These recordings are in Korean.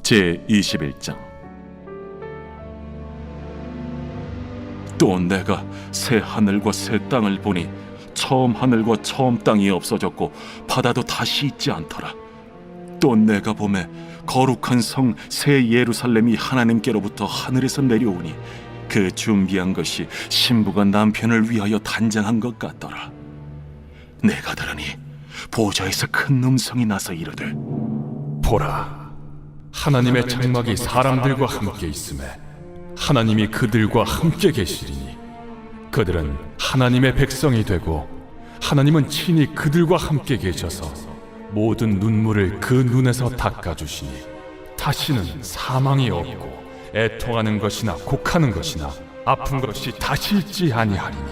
제21장. 또 내가 새 하늘과 새 땅을 보니 처음 하늘과 처음 땅이 없어졌고 바다도 다시 있지 않더라. 또 내가 보매 거룩한 성 새 예루살렘이 하나님께로부터 하늘에서 내려오니 그 준비한 것이 신부가 남편을 위하여 단장한 것 같더라. 내가 들으니 보좌에서 큰 음성이 나서 이르되, 보라, 하나님의 장막이 사람들과 함께 있음에 하나님이 그들과 함께 계시리니 그들은 하나님의 백성이 되고 하나님은 친히 그들과 함께 계셔서 모든 눈물을 그 눈에서 닦아주시니 다시는 사망이 없고 애통하는 것이나 곡하는 것이나 아픈 것이 다시 있지 아니하리니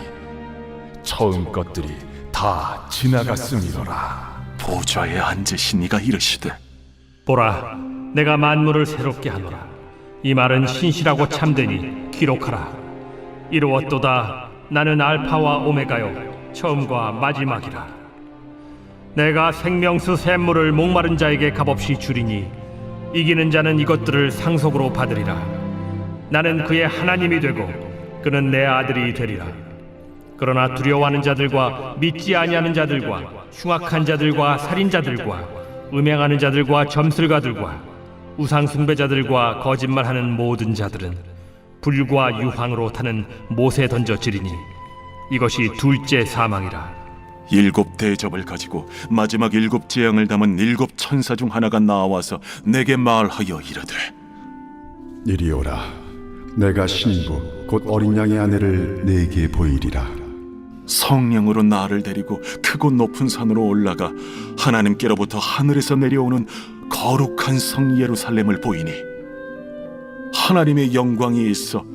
처음 것들이 다 지나갔음이로라. 보좌에 앉으신 이가 이르시되, 보라, 내가 만물을 새롭게 하노라. 이 말은 신실하고 참되니 기록하라. 이루었도다. 나는 알파와 오메가요 처음과 마지막이라. 내가 생명수 샘물을 목마른 자에게 값없이 주리니 이기는 자는 이것들을 상속으로 받으리라. 나는 그의 하나님이 되고 그는 내 아들이 되리라. 그러나 두려워하는 자들과 믿지 아니하는 자들과 흉악한 자들과 살인자들과 음행하는 자들과 점술가들과 우상 숭배자들과 거짓말하는 모든 자들은 불과 유황으로 타는 못에 던져지리니 이것이 둘째 사망이라. 일곱 대접을 가지고 마지막 일곱 재앙을 담은 일곱 천사 중 하나가 나와서 내게 말하여 이르되, 이리 오라. 내가 신부 곧 어린 양의 아내를 네게 보이리라. 성령으로 나를 데리고 크고 높은 산으로 올라가 하나님께로부터 하늘에서 내려오는 거룩한 성 예루살렘을 보이니 하나님의 영광이 있어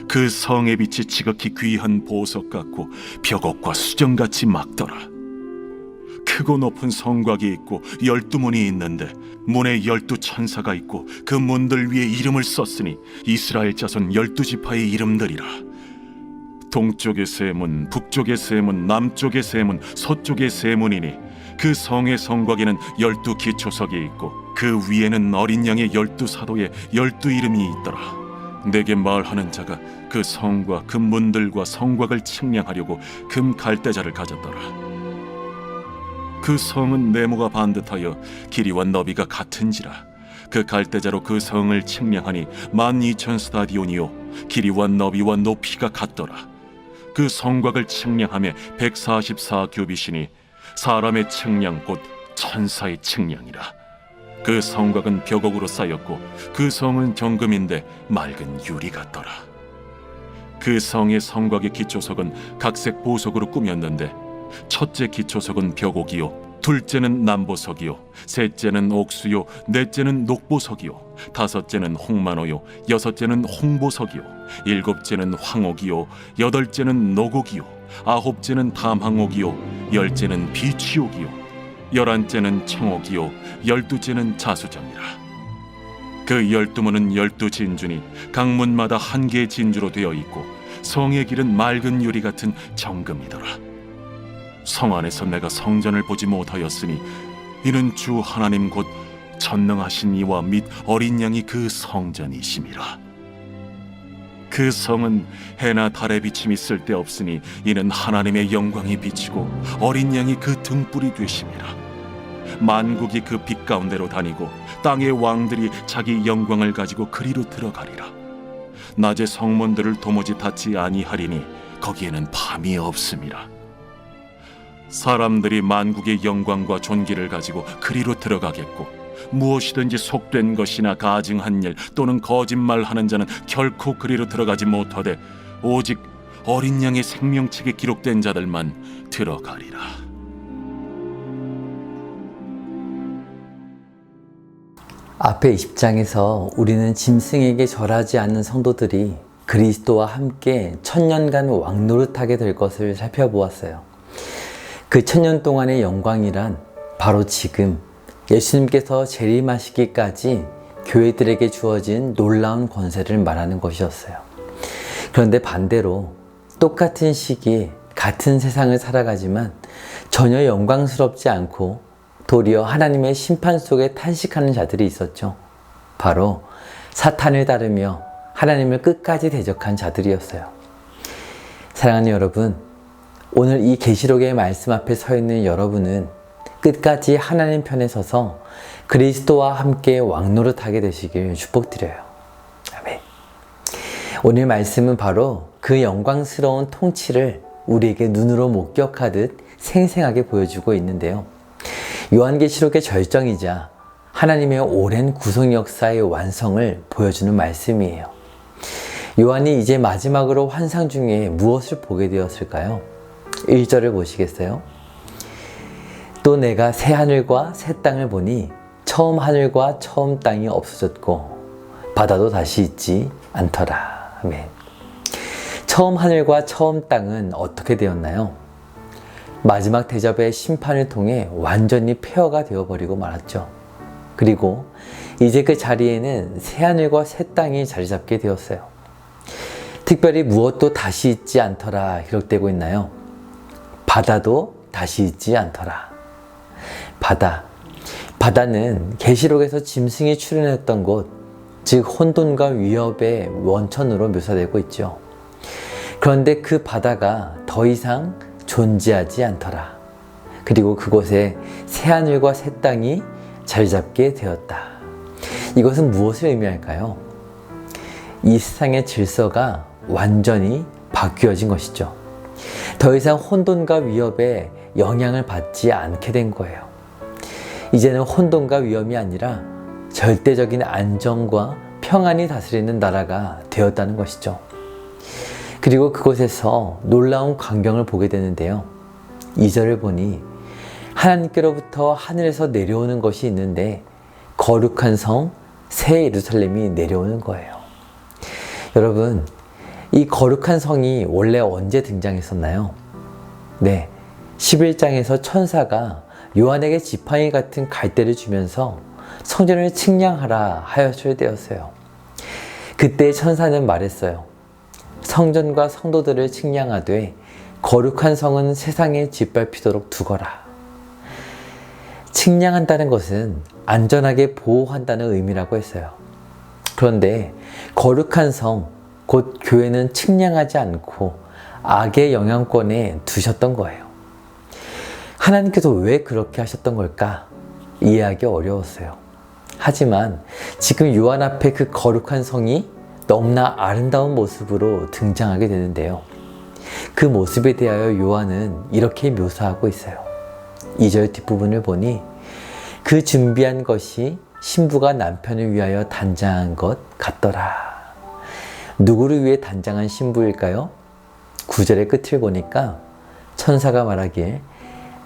그 성의 빛이 지극히 귀한 보석 같고 벽옥과 수정같이 막더라. 크고 높은 성곽이 있고 12문이 있는데 문에 12천사가 있고 그 문들 위에 이름을 썼으니 이스라엘 자손 12지파의 이름들이라. 동쪽의 세 문, 북쪽의 세 문, 남쪽의 세 문, 서쪽의 세 문이니 그 성의 성곽에는 12기초석이 있고 그 위에는 어린 양의 12사도의 12이름이 있더라. 내게 말하는 자가 그 성과 그 문들과 성곽을 측량하려고 금 갈대자를 가졌더라. 그 성은 네모가 반듯하여 길이와 너비가 같은지라. 그 갈대자로 그 성을 측량하니 12,000스타디온이요 길이와 너비와 높이가 같더라. 그 성곽을 측량하며 144규빗이니 사람의 측량 곧 천사의 측량이라. 그 성곽은 벽옥으로 쌓였고 그 성은 정금인데 맑은 유리 같더라. 그 성의 성곽의 기초석은 각색 보석으로 꾸몄는데 첫째 기초석은 벽옥이요, 둘째는 남보석이요, 셋째는 옥수요, 넷째는 녹보석이요, 다섯째는 홍만호요, 여섯째는 홍보석이요, 일곱째는 황옥이요, 여덟째는 노곡이요, 아홉째는 담항옥이요, 열째는 비취옥이요, 11째는 청옥이요 12째는 자수정이라. 그 12문은 12진주니 각 문마다 한 개의 진주로 되어 있고 성의 길은 맑은 유리 같은 정금이더라. 성 안에서 내가 성전을 보지 못하였으니 이는 주 하나님 곧 전능하신 이와 및 어린 양이 그 성전이심이라. 그 성은 해나 달의 비침이 쓸데없으니 이는 하나님의 영광이 비치고 어린 양이 그 등불이 되심이라. 만국이 그 빛 가운데로 다니고 땅의 왕들이 자기 영광을 가지고 그리로 들어가리라. 낮에 성문들을 도무지 닫지 아니하리니 거기에는 밤이 없음이라. 사람들이 만국의 영광과 존귀를 가지고 그리로 들어가겠고 무엇이든지 속된 것이나 가증한 일 또는 거짓말하는 자는 결코 그리로 들어가지 못하되 오직 어린 양의 생명책에 기록된 자들만 들어가리라. 앞에 20장에서 우리는 짐승에게 절하지 않는 성도들이 그리스도와 함께 천년간 왕노릇하게 될 것을 살펴보았어요. 그 천년 동안의 영광이란 바로 지금 예수님께서 재림하시기까지 교회들에게 주어진 놀라운 권세를 말하는 것이었어요. 그런데 반대로 똑같은 시기에 같은 세상을 살아가지만 전혀 영광스럽지 않고 도리어 하나님의 심판 속에 탄식하는 자들이 있었죠. 바로 사탄을 따르며 하나님을 끝까지 대적한 자들이었어요. 사랑하는 여러분, 오늘 이 계시록의 말씀 앞에 서 있는 여러분은 끝까지 하나님 편에 서서 그리스도와 함께 왕노릇하게 되시길 축복드려요. 아멘. 오늘 말씀은 바로 그 영광스러운 통치를 우리에게 눈으로 목격하듯 생생하게 보여주고 있는데요. 요한계시록의 절정이자 하나님의 오랜 구속 역사의 완성을 보여주는 말씀이에요. 요한이 이제 마지막으로 환상 중에 무엇을 보게 되었을까요? 1절을 보시겠어요? 또 내가 새 하늘과 새 땅을 보니 처음 하늘과 처음 땅이 없어졌고 바다도 다시 있지 않더라. 아멘. 처음 하늘과 처음 땅은 어떻게 되었나요? 마지막 대접의 심판을 통해 완전히 폐허가 되어버리고 말았죠. 그리고 이제 그 자리에는 새 하늘과 새 땅이 자리 잡게 되었어요. 특별히 무엇도 다시 있지 않더라 기록되고 있나요? 바다도 다시 있지 않더라. 바다는 계시록에서 짐승이 출현했던 곳, 즉 혼돈과 위협의 원천으로 묘사되고 있죠. 그런데 그 바다가 더 이상 존재하지 않더라. 그리고 그곳에 새 하늘과 새 땅이 자리 잡게 되었다. 이것은 무엇을 의미할까요? 이 세상의 질서가 완전히 바뀌어진 것이죠. 더 이상 혼돈과 위협에 영향을 받지 않게 된 거예요. 이제는 혼돈과 위험이 아니라 절대적인 안정과 평안이 다스리는 나라가 되었다는 것이죠. 그리고 그곳에서 놀라운 광경을 보게 되는데요. 2절을 보니 하나님께로부터 하늘에서 내려오는 것이 있는데 거룩한 성 새 예루살렘이 내려오는 거예요. 여러분, 이 거룩한 성이 원래 언제 등장했었나요? 네, 11장에서 천사가 요한에게 지팡이 같은 갈대를 주면서 성전을 측량하라 하였을 때였어요. 그때 천사는 말했어요. 성전과 성도들을 측량하되 거룩한 성은 세상에 짓밟히도록 두거라. 측량한다는 것은 안전하게 보호한다는 의미라고 했어요. 그런데 거룩한 성, 곧 교회는 측량하지 않고 악의 영향권에 두셨던 거예요. 하나님께서 왜 그렇게 하셨던 걸까? 이해하기 어려웠어요. 하지만 지금 요한 앞에 그 거룩한 성이 너무나 아름다운 모습으로 등장하게 되는데요. 그 모습에 대하여 요한은 이렇게 묘사하고 있어요. 2절 뒷부분을 보니 그 준비한 것이 신부가 남편을 위하여 단장한 것 같더라. 누구를 위해 단장한 신부일까요? 9절의 끝을 보니까 천사가 말하길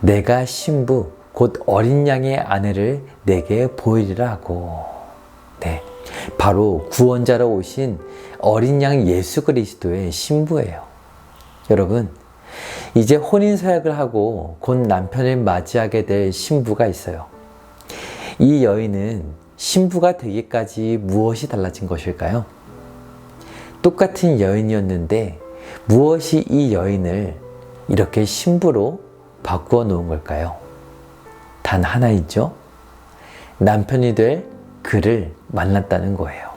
내가 신부 곧 어린 양의 아내를 내게 보이리라 하고, 네, 바로 구원자로 오신 어린 양 예수 그리스도의 신부예요. 여러분, 이제 혼인서약을 하고 곧 남편을 맞이하게 될 신부가 있어요. 이 여인은 신부가 되기까지 무엇이 달라진 것일까요? 똑같은 여인이었는데 무엇이 이 여인을 이렇게 신부로 바꾸어 놓은 걸까요? 단 하나이죠. 남편이 될 그를 만났다는 거예요.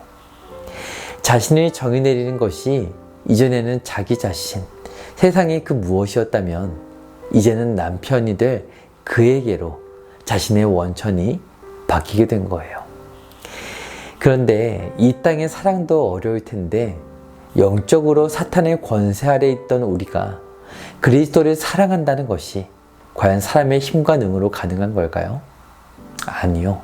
자신을 정의 내리는 것이 이전에는 자기 자신, 세상의 그 무엇이었다면 이제는 남편이 될 그에게로 자신의 원천이 바뀌게 된 거예요. 그런데 이 땅의 사랑도 어려울 텐데 영적으로 사탄의 권세 아래 있던 우리가 그리스도를 사랑한다는 것이 과연 사람의 힘과 능으로 가능한 걸까요? 아니요.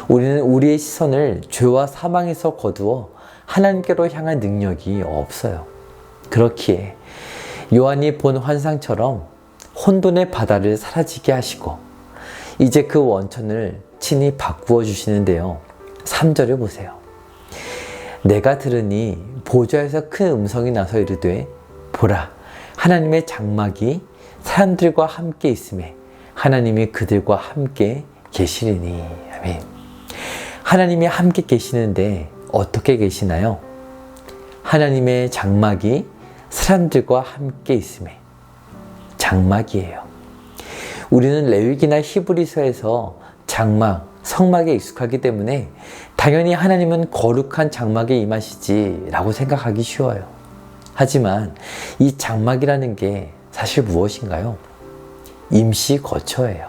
우리는 우리의 시선을 죄와 사망에서 거두어 하나님께로 향한 능력이 없어요. 그렇기에 요한이 본 환상처럼 혼돈의 바다를 사라지게 하시고 이제 그 원천을 친히 바꾸어 주시는데요. 3절을 보세요. 내가 들으니 보좌에서 큰 음성이 나서 이르되 보라, 하나님의 장막이 사람들과 함께 있음에 하나님이 그들과 함께 계시리니. 아멘. 하나님이 함께 계시는데 어떻게 계시나요? 하나님의 장막이 사람들과 함께 있음에. 장막이에요. 우리는 레위기나 히브리서에서 장막, 성막에 익숙하기 때문에 당연히 하나님은 거룩한 장막에 임하시지라고 생각하기 쉬워요. 하지만 이 장막이라는 게 사실 무엇인가요? 임시 거처예요.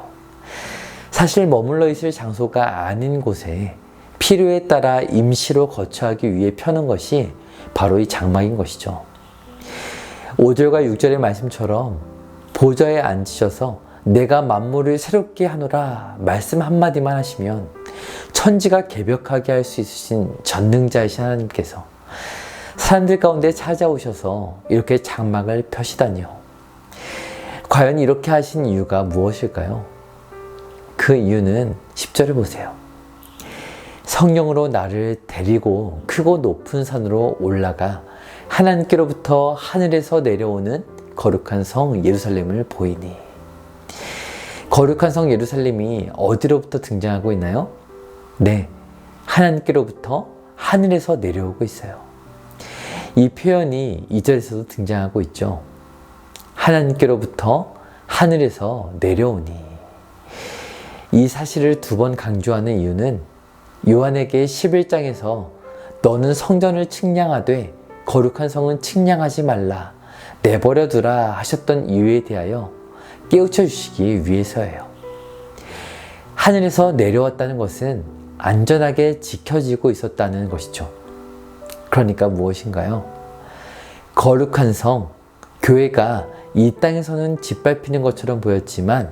사실 머물러 있을 장소가 아닌 곳에 필요에 따라 임시로 거처하기 위해 펴는 것이 바로 이 장막인 것이죠. 5절과 6절의 말씀처럼 보좌에 앉으셔서 내가 만물을 새롭게 하노라 말씀 한마디만 하시면 천지가 개벽하게 할 수 있으신 전능자이신 하나님께서 사람들 가운데 찾아오셔서 이렇게 장막을 펴시다니요. 과연 이렇게 하신 이유가 무엇일까요? 그 이유는 10절을 보세요. 성령으로 나를 데리고 크고 높은 산으로 올라가 하나님께로부터 하늘에서 내려오는 거룩한 성 예루살렘을 보이니. 거룩한 성 예루살렘이 어디로부터 등장하고 있나요? 네, 하나님께로부터 하늘에서 내려오고 있어요. 이 표현이 2절에서도 등장하고 있죠. 하나님께로부터 하늘에서 내려오니. 이 사실을 2번 강조하는 이유는 요한에게 11장에서 너는 성전을 측량하되 거룩한 성은 측량하지 말라 내버려 두라 하셨던 이유에 대하여 깨우쳐 주시기 위해서예요. 하늘에서 내려왔다는 것은 안전하게 지켜지고 있었다는 것이죠. 그러니까 무엇인가요? 거룩한 성, 교회가 이 땅에서는 짓밟히는 것처럼 보였지만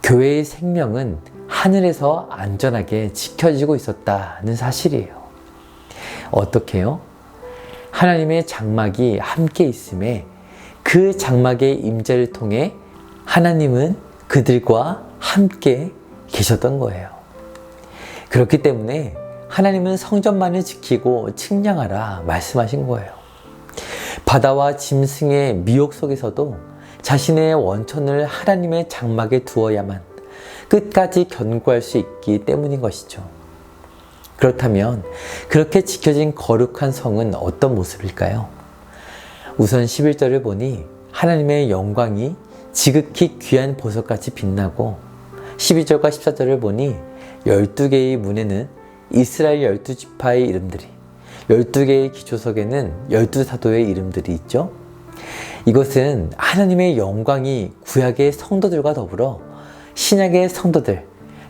교회의 생명은 하늘에서 안전하게 지켜지고 있었다는 사실이에요. 어떻게요? 하나님의 장막이 함께 있음에 그 장막의 임재를 통해 하나님은 그들과 함께 계셨던 거예요. 그렇기 때문에 하나님은 성전만을 지키고 측량하라 말씀하신 거예요. 바다와 짐승의 미혹 속에서도 자신의 원천을 하나님의 장막에 두어야만 끝까지 견고할 수 있기 때문인 것이죠. 그렇다면 그렇게 지켜진 거룩한 성은 어떤 모습일까요? 우선 11절을 보니 하나님의 영광이 지극히 귀한 보석같이 빛나고 12절과 14절을 보니 12개의 문에는 이스라엘 12지파의 이름들이 12개의 기초석에는 12사도의 이름들이 있죠. 이것은 하나님의 영광이 구약의 성도들과 더불어 신약의 성도들,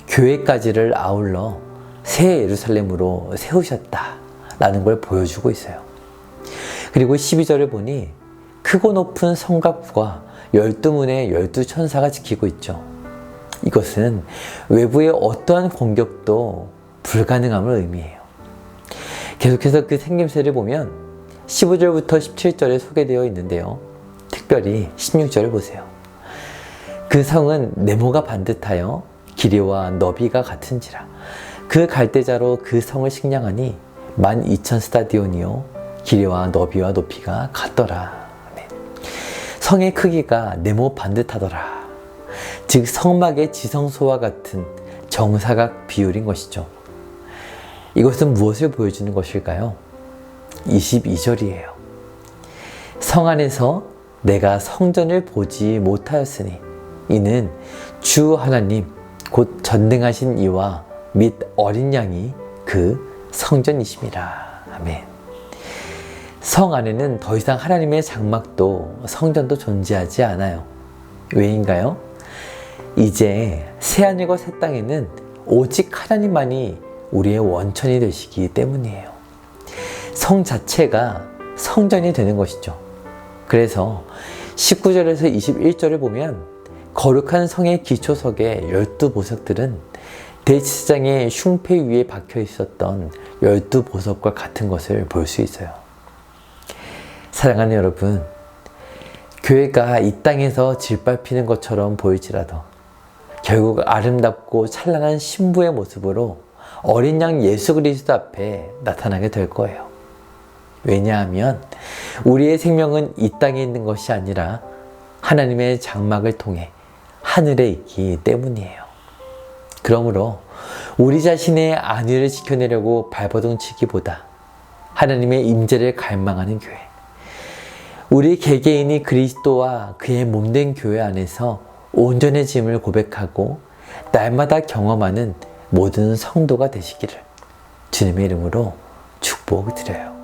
교회까지를 아울러 새 예루살렘으로 세우셨다라는 걸 보여주고 있어요. 그리고 12절을 보니 크고 높은 성곽과 12문의 12천사가 지키고 있죠. 이것은 외부의 어떠한 공격도 불가능함을 의미해요. 계속해서 그 생김새를 보면 15절부터 17절에 소개되어 있는데요. 특별히 16절을 보세요. 그 성은 네모가 반듯하여 길이와 너비가 같은지라 그 갈대자로 그 성을 측량하니 12,000 스타디온이요 길이와 너비와 높이가 같더라. 성의 크기가 네모 반듯하더라. 즉 성막의 지성소와 같은 정사각 비율인 것이죠. 이것은 무엇을 보여주는 것일까요? 22절이에요. 성 안에서 내가 성전을 보지 못하였으니 이는 주 하나님 곧 전능하신 이와 및 어린 양이 그 성전이심이라. 아멘. 성 안에는 더 이상 하나님의 장막도 성전도 존재하지 않아요. 왜인가요? 이제 새하늘과 새 땅에는 오직 하나님만이 우리의 원천이 되시기 때문이에요. 성 자체가 성전이 되는 것이죠. 그래서 19절에서 21절을 보면 거룩한 성의 기초석의 12보석들은 대제사장의 흉패 위에 박혀 있었던 12보석과 같은 것을 볼 수 있어요. 사랑하는 여러분, 교회가 이 땅에서 짓밟히는 것처럼 보일지라도 결국 아름답고 찬란한 신부의 모습으로 어린 양 예수 그리스도 앞에 나타나게 될 거예요. 왜냐하면 우리의 생명은 이 땅에 있는 것이 아니라 하나님의 장막을 통해 하늘에 있기 때문이에요. 그러므로 우리 자신의 안위를 지켜내려고 발버둥 치기보다 하나님의 임재를 갈망하는 교회, 우리 개개인이 그리스도와 그의 몸된 교회 안에서 온전해짐을 고백하고 날마다 경험하는 모든 성도가 되시기를 주님의 이름으로 축복드려요.